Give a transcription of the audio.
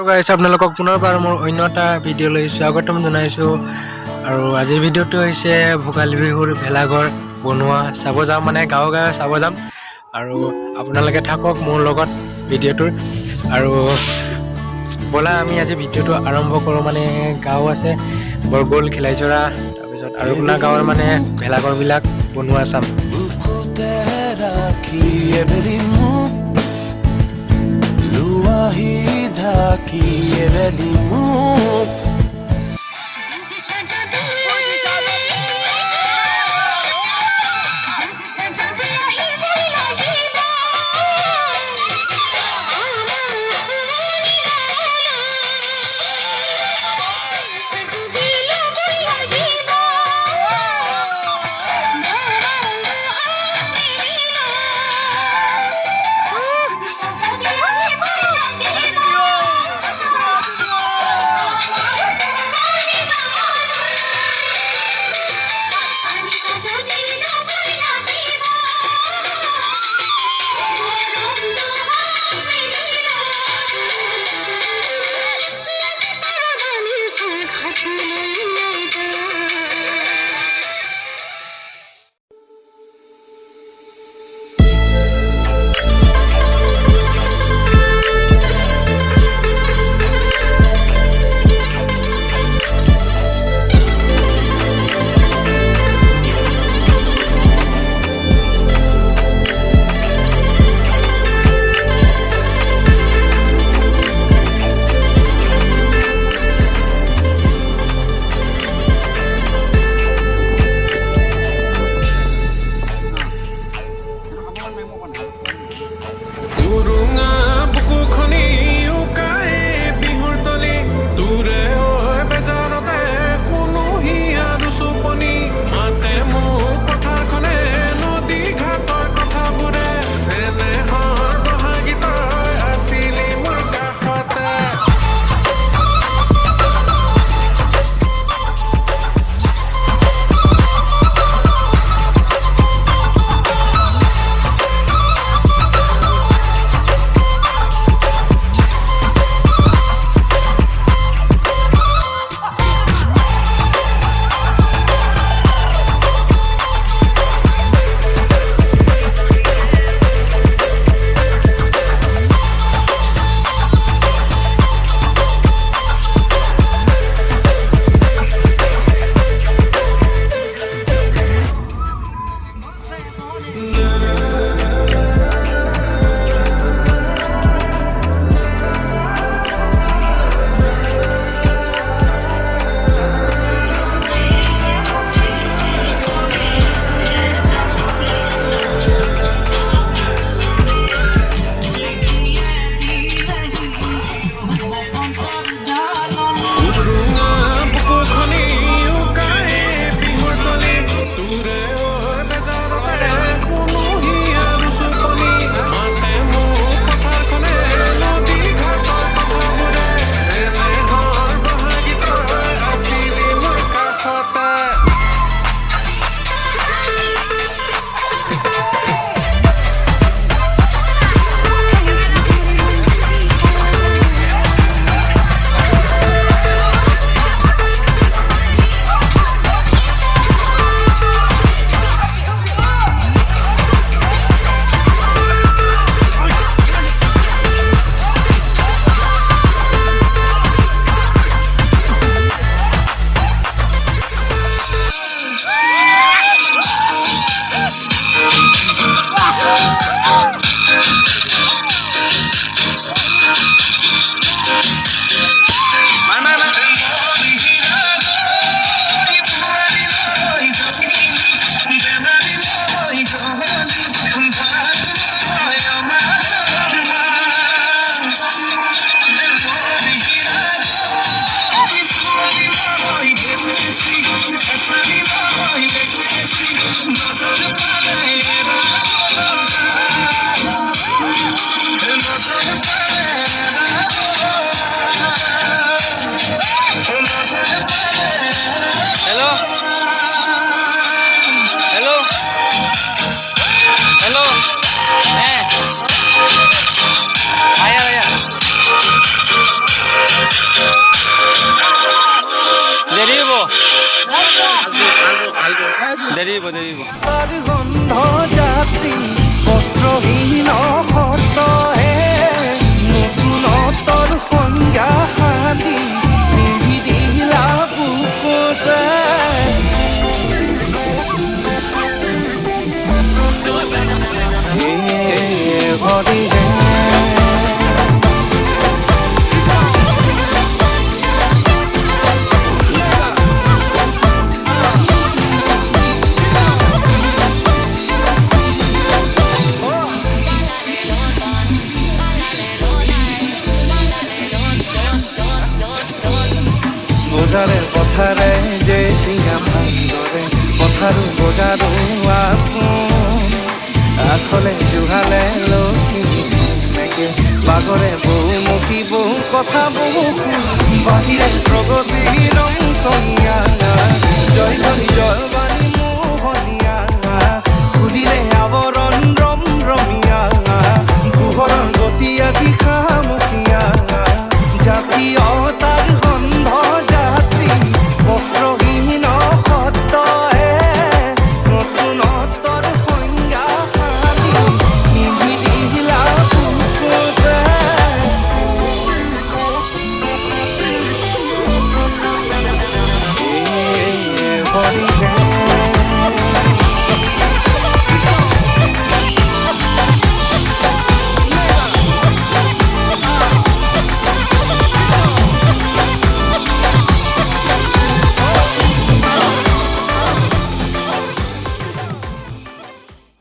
গাইছ আপোনালোকক পুনৰবাৰ মোৰ অন্য এটা ভিডিঅ'লৈ স্বাগতম জনাইছোঁ আৰু আজিৰ ভিডিঅ'টো হৈছে ভোগালী বিহুৰ ভেলাঘৰ বনোৱা চাব যাম মানে গাঁৱে গাঁৱে চাব যাম আৰু আপোনালোকে থাকক মোৰ লগত ভিডিঅ'টোৰ আৰু ব'লা আমি আজি ভিডিঅ'টো আৰম্ভ কৰোঁ মানে গাঁও আছে বৰগোল খিলাইজৰা তাৰপিছত আৰু কোনা গাঁৱৰ মানে ভেলাঘৰবিলাক বনোৱা চাম দেৰিব দেৰিব গন্ধ যাত্ৰী বস্ত্ৰহীন সতহে নতুনতৰ সংজ্ঞা হাতি পিন্ধি দিলা বুকুতে হৰিহে বজাৰে পথাৰে যেতিয়া ভাঙৰে পথাৰো বজাৰো আপোন আখলে জুহালে লখিমী এনেকে বাগৰে বহুমুখী বহু কথা বহু বাহিৰে প্ৰগতিৰ ৰং চঙিয়া জয় কৰি জয়